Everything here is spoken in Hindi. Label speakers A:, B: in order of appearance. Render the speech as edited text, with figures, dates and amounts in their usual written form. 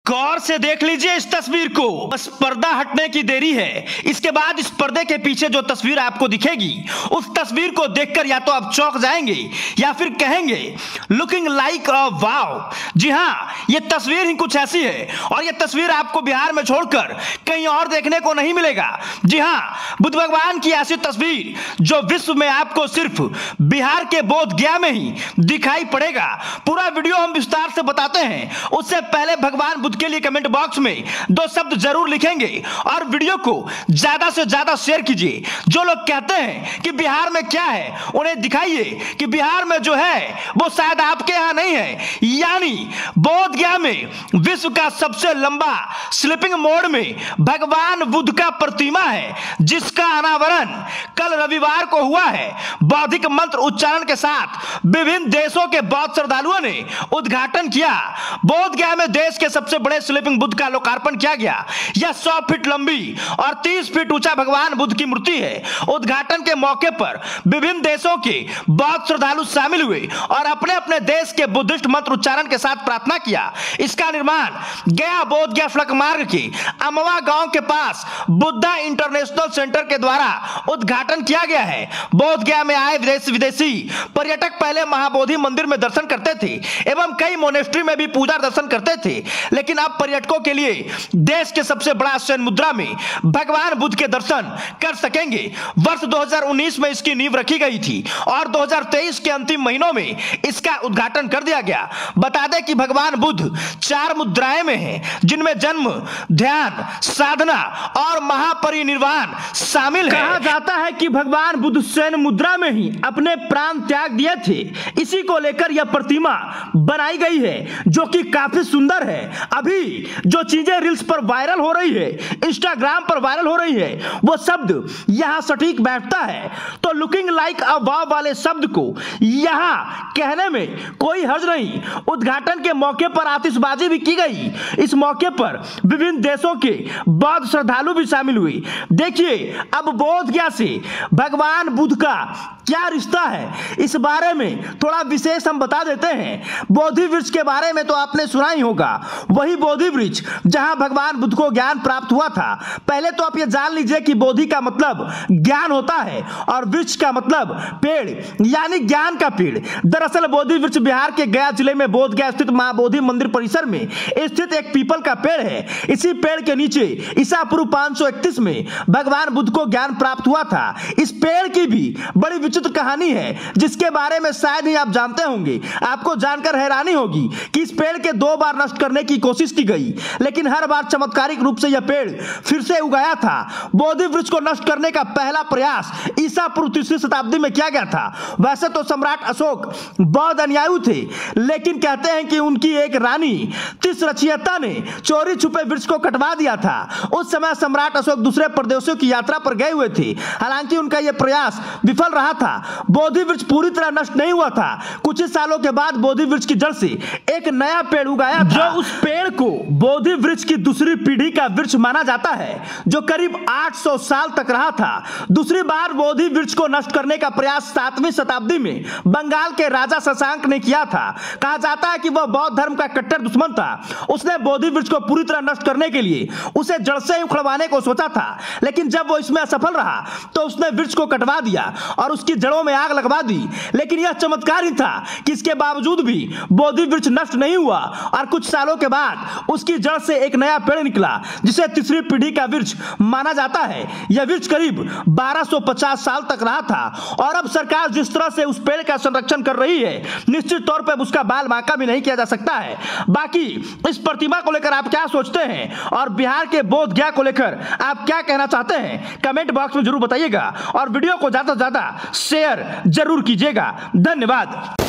A: गौर से देख लीजिए इस तस्वीर को। बस पर्दा हटने की देरी है। इसके बाद इस पर्दे के पीछे जो तस्वीर आपको दिखेगी उस तस्वीर को देखकर या तो आप चौंक जाएंगे या फिर कहेंगे लुकिंग लाइक अ वाव। जी हाँ, ये तस्वीर ही कुछ ऐसी है और ये तस्वीर आपको बिहार में छोड़कर कहीं और देखने को नहीं मिलेगा। जी हाँ, बुद्ध भगवान की ऐसी तस्वीर जो विश्व में आपको सिर्फ बिहार के बोधगया में ही दिखाई पड़ेगा। पूरा वीडियो हम विस्तार से बताते हैं। उससे पहले भगवान बुद्ध के लिए कमेंट बॉक्स में 2 शब्द जरूर लिखेंगे और वीडियो को ज्यादा से ज्यादा शेयर कीजिए। जो लोग कहते हैं कि बिहार में क्या है उन्हें दिखाइए कि बिहार में जो है वो शायद आपके यहां नहीं है। यानी बोधगया में विश्व का सबसे लंबा स्लीपिंग मोड में भगवान बुद्ध का प्रतिमा है, जिसका अनावरण कल रविवार को हुआ है। बौद्धिक मंत्र उच्चारण के साथ विभिन्न देशों के बौद्ध श्रद्धालुओं ने उद्घाटन किया। बोधगया में देश के सबसे बड़े स्लीपिंग बुद्ध का लोकार्पण किया गया। यह 100 फीट लंबी और 30 फीट ऊंचा भगवान बुद्ध की मूर्ति है। उद्घाटन के मौके पर विभिन्न देशों के बौद्ध श्रद्धालु शामिल हुए और अपने अपने देश के बुद्धिस्ट मंत्र उच्चारण के साथ प्रार्थना किया। इसका निर्माण गया बोधगया सड़क मार्ग के अमवा गांव के पास बुद्धा इंटरनेशनल सेंटर के द्वारा उद्घाटन किया गया है। बोधगया में आए विदेशी पर्यटक पहले महाबोधि मंदिर में दर्शन करते थे एवं कई मोनेस्ट्री में भी पूजा दर्शन करते थे, लेकिन अब पर्यटकों के लिए देश के सबसे बड़ा शयन मुद्रा में भगवान बुद्ध के दर्शन कर सकेंगे। वर्ष 2019 में इसकी नींव रखी गई थी और 2023 के अंतिम महीनों में इसका उद्घाटन कर दिया गया। बता दें कि भगवान बुद्ध 4 मुद्राएं में हैं, जिनमें जन्म, ध्यान, साधना और महापरिनिर्वाण शामिल है। कहा जाता है कि भगवान बुद्ध शयन मुद्रा में ही अपने प्राण त्याग दिए थे। इसी को लेकर यह प्रतिमा बनाई गई है जो कि काफी सुंदर है। अभी जो चीजें रील्स पर वायरल हो रही है, इंस्टाग्राम पर वायरल हो रही है, वो शब्द यहां सटीक बैठता है। तो लुकिंग लाइक अ वाव वाले शब्द को यहां कहने में कोई हर्ज नहीं। उद्घाटन के मौके पर आतिशबाजी भी की गई। इस मौके पर विभिन्न देशों के बौद्ध श्रद्धालु भी शामिल हुए। देखिए अब बोधगया से भगवान बुद्ध का क्या रिश्ता है, इस बारे में थोड़ा विशेष हम बता देते हैं। बोधि वृक्ष के बारे में तो आपने सुना ही होगा, वही बोधि वृक्ष जहां भगवान बुद्ध को ज्ञान प्राप्त हुआ था। पहले तो आप ये जान लीजिए कि बोधि का मतलब ज्ञान होता है और वृक्ष का मतलब पेड़, यानी ज्ञान का पेड़। दरअसल बोधि वृक्ष बिहार के गया जिले में बोधगया स्थित महाबोधि मंदिर परिसर में स्थित एक पीपल का पेड़ है। इसी पेड़ के नीचे ईसा पूर्व 531 में भगवान बुद्ध को ज्ञान प्राप्त हुआ था। इस पेड़ की भी बड़ी विचित्र कहानी है, जिसके बारे में शायद ही आप जानते होंगे। आपको जानकर हैरानी होगी कि इस पेड़ के 2 बार नष्ट करने की कोशिश की गई, लेकिन हर बार चमत्कारिक रूप से यह पेड़ फिर से उगाया था। बोधि वृक्ष को नष्ट करने का पहला प्रयास ईसा पूर्व 3री शताब्दी में किया गया था। वैसे तो सम्राट अशोक बौद्ध अनुयायी थे, लेकिन कहते हैं कि उनकी एक रानी तिसरचियता ने चोरी छुपे वृक्ष को कटवा दिया था। उस समय सम्राट अशोक दूसरे प्रदेशों की यात्रा पर गए हुए थे। हालांकि उनका यह प्रयास विफल रहा था। बोधि वृक्ष पूरी तरह नष्ट नहीं हुआ था। कुछ ही सालों के बाद बोधि वृक्ष की जड़ से एक नया पेड़ उगाया था, जो उस पेड़ को बोधि वृक्ष की दूसरी पीढ़ी का वृक्ष माना जाता है, जो करीब 800 साल तक रहा था। दूसरी बार बोधि वृक्ष को नष्ट करने का प्रयास 7वीं शताब्दी में बंगाल के राजा शशांक ने किया था। कहा जाता है कि वह बौद्ध धर्म का कट्टर दुश्मन था। उसने बोधि वृक्ष को पूरी तरह नष्ट करने के लिए उसे जड़ से उखड़वाने को सोचा था, लेकिन जब वो इसमें असफल रहा तो उसने वृक्ष को कटवा दिया और उसकी जड़ों में आग लगवा दी। लेकिन यह चमत्कार ही था कि इसके बावजूद भी बोधि वृक्ष नष्ट नहीं हुआ और कुछ सालों के बाद उसकी जड़ से एक नया पेड़ निकला, जिसे 3री पीढ़ी का वृक्ष माना जाता है। यह वृक्ष करीब 1250 साल तक रहा था और अब सरकार जिस तरह से उस पेड़ का संरक्षण कर रही है, निश्चित तौर पर उसका बाल बांका भी नहीं किया जा सकता है। बाकी इस प्रतिमा को लेकर आप क्या सोचते हैं और बिहार के बोधगया को लेकर आप क्या कहना चाहते हैं, कमेंट बॉक्स में जरूर बताइएगा और वीडियो को ज्यादा से ज्यादा शेयर जरूर कीजिएगा। धन्यवाद।